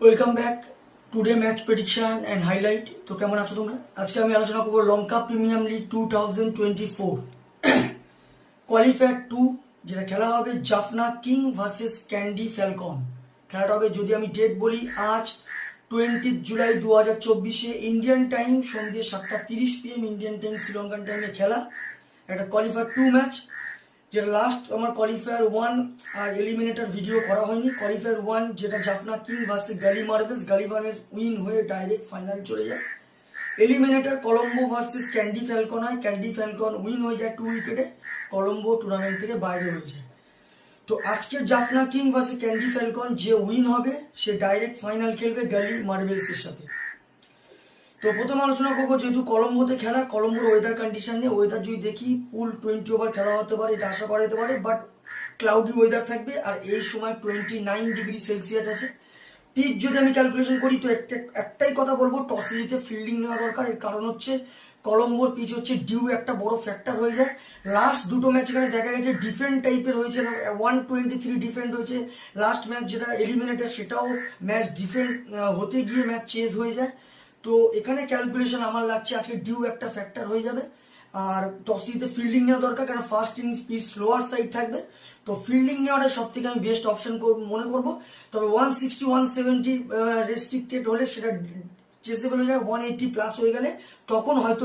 Welcome back today match prediction and highlight. তো কেমন আছো তোমরা? আজকে আমি আলোচনা করবো লঙ্কা প্রিমিয়াম লিগ 2024 কোয়ালিফায়ার 2, যেটা খেলা হবে Jaffna king versus candy Falcon. খেলাটা হবে, যদি আমি ডেট বলি, আজ 20 জুলাই 2024 ইন্ডিয়ান টাইম সন্ধ্যে 7:30 PM ইন্ডিয়ান টাইম, শ্রীলঙ্কান টাইমে খেলা একটা কোয়ালিফায়ার 2 ম্যাচ। যেটা লাস্ট আমার কোয়ালিফায়ার 1 আর এলিমিনেটর ভিডিও করা হয়নি। কোয়ালিফায়ার 1 যেটা জাফনা কিং ভার্সেস গালি মার্ভেলস উইন হয়ে ডাইরেক্ট ফাইনাল চলে যায়। Eliminator Colombo versus candy Falcon হয়, ক্যান্ডি ফ্যালকন উইন হয়ে যায় 2 উইকেটে, কলম্বো টুর্নামেন্ট থেকে বাইরে হয়ে যায়। তো আজকে Jaffna king versus candy Falcon যে উইন হবে সে ডাইরেক্ট ফাইনাল খেলবে গালি মার্ভেলসের সাথে। তো প্রথম আলোচনা করবো, যেহেতু কলম্বোতে খেলা, কলম্বোর ওয়েদার কন্ডিশন নিয়ে। ওয়েদার যদি দেখি, ফুল 20 ওভার খেলা হতে পারে, এটা আশা করা যেতে পারে, বাট ক্লাউডি ওয়েদার থাকবে। আর এই সময় 29°C আছে। পিচ যদি আমি ক্যালকুলেশন করি, তো একটাই কথা বলবো, টসে জিতে ফিল্ডিং নেওয়া দরকার। এর কারণ হচ্ছে কলম্বোর পিচ হচ্ছে ডিউ একটা বড় ফ্যাক্টর হয়ে যায়। লাস্ট দুটো ম্যাচ এখানে দেখা গেছে ডিফেন্ড টাইপের হয়েছে, 123 ডিফেন্ড হয়েছে। লাস্ট ম্যাচ যেটা এলিমিনেটর, সেটাও ম্যাচ ডিফেন্ড হতে গিয়ে ম্যাচ চেজ হয়ে যায়। তো এখানে ক্যালকুলেশন আমার লাগছে আজকে ডিউ একটা ফ্যাক্টর হয়ে যাবে। আর টসিতে ফিল্ডিং নেওয়া দরকার, কারণ first innings pitch slower side থাকবে। তো ফিল্ডিং নেওয়াটা সব থেকে আমি বেস্ট অপশন মনে করবো। তবে 160 170 রেস্ট্রিক্টেড হলে সেটা চেসেবল হয়ে যাবে। 180 প্লাস হয়ে গেলে তখন হয়তো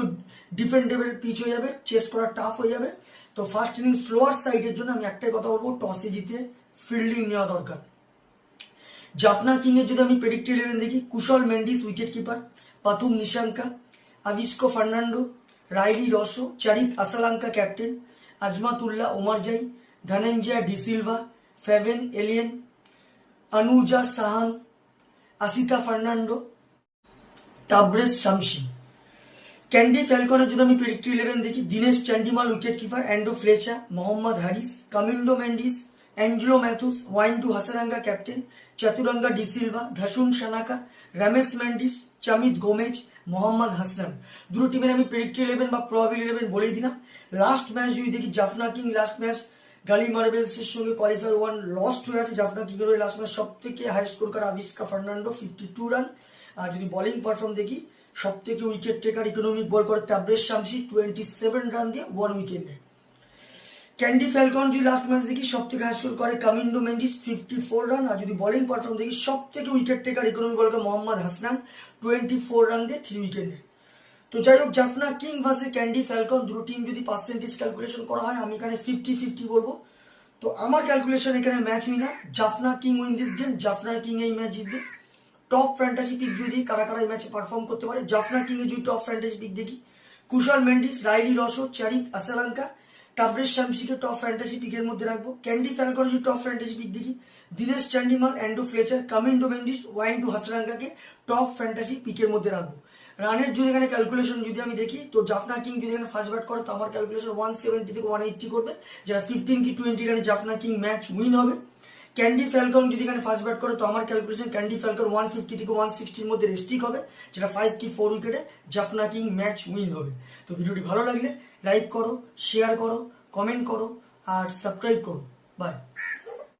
ডিফেন্ডেবল পিচ হয়ে যাবে, চেস করা টাফ হয়ে যাবে। তো ফার্স্ট ইনিংস স্লোয়ার সাইডের জন্য আমি একটাই কথা বলবো, টসে জিতে ফিল্ডিং নেওয়া দরকার। জাফনা কিং এর যদি আমি প্রেডিক্টেড 11 দেখি, Kusal Mendis wicket keeper, Pathum Nissanka, Avishka Fernando, Rilee Rossouw, Charith Asalanka captain, Azmatullah Omarzai, Dhananjaya de Silva, Fabian Allen, Anuja Sahan, Asitha Fernando, Tabraiz Shamsi. Kandy ফ্যালকনের যদি আমি প্রেডিক্টেড 11 দেখি, Dinesh Chandimal wicket keeper, Andre Fletcher, Mohammad Haris, Kamindu Mendis, Angelo Mathews, Wanindu Hasaranga captain, Chaturanga de Silva, Dasun Shanaka, Ramesh Mendis, Chamith Gomes, Mohammad Hasnain. দুটো টিমের আমি প্রেডিক্টেড 11 বা প্রবাবিল 11 বলেই দিলাম। লাস্ট ম্যাচ যদি দেখি, জাফনা কিং লাস্ট ম্যাচ গালি মার্বেলসের সঙ্গে কোয়ালিফায়ার 1 লস্ট হয়ে আছে। জাফনা কিং এর লাস্ট ম্যাচ সব থেকে হাই স্কোর করা আভিস্কা ফার্নান্ডো 52 রান। আর যদি বোলিং পারফর্ম দেখি, সব থেকে উইকেট টেকার ইকোনমিক বল করে তাবরেজ শামসি 27 রান দিয়ে 1 উইকেট নেয়। ক্যান্ডি ফ্যালকন যদি লাস্ট ম্যাচ দেখি, সব থেকে হাই স্কোর করে কামিন্ডো মেন্ডিস 54 রান। আর যদি বোলিং পারফর্ম দেখি, সব থেকে উইকেট টেকার ইকোনমি বল করে মোহাম্মদ হাসনান 24 রান দিয়ে 3 উইকেট নেয়। তো যাই হোক, Jaffna king versus candy Falcon দুটো টিম যদি পার্সেন্টেজ ক্যালকুলেশন করা হয়, আমি এখানে 50-50 বলবো। তো আমার ক্যালকুলেশন এখানে match winner Jaffna king win this game, Jaffna king এই ম্যাচ জিতবে। টপ ফ্যান্টাসি পিক যদি কারা কারা এই ম্যাচে পারফর্ম করতে পারে, জাফনা কিং এর যদি টপ ফ্যান্টাসি পিক দেখি, Kusal Mendis, Rilee Rossouw, Charith Asalanka, Tabraiz শামসিকে টপ ফ্যান্টাসি পিকের মধ্যে রাখবো। ক্যান্ডি ফ্যালকনের যদি টপ ফ্যান্টাসি পিক দেখি, দীনেশ চান্ডিমাল, অ্যান্ডো ফ্লেচার, কামিন্ডো মেন্ডিস, ওয়াইন্টু হাসারাঙ্গাকে টপ ফ্যান্টাসি পিকের মধ্যে রাখবো। রানের যদি এখানে ক্যালকুলেশন যদি আমি দেখি, তো জাফনা কিং যদি এখানে ফার্স্ট ব্যাট করে, তো আমার ক্যালকুলেশন 170 থেকে 180 করবে, যেটা 15 কি 20 রানে জাফনা কিং ম্যাচ উইন হবে। ক্যান্ডি ফ্যালকন যদি এখানে ফার্স্ট ব্যাট করে, তো আমার ক্যালকুলেশন ক্যান্ডি ফ্যালকন 150 থেকে 160 মধ্যে রেস্ট্রিক হবে, যেটা 5 কি 4 উইকেটে জাফনা কিং ম্যাচ উইন হবে। তো ভিডিওটি ভালো লাগলে লাইক করো, শেয়ার করো, কমেন্ট করো আর সাবস্ক্রাইব করো। বাই।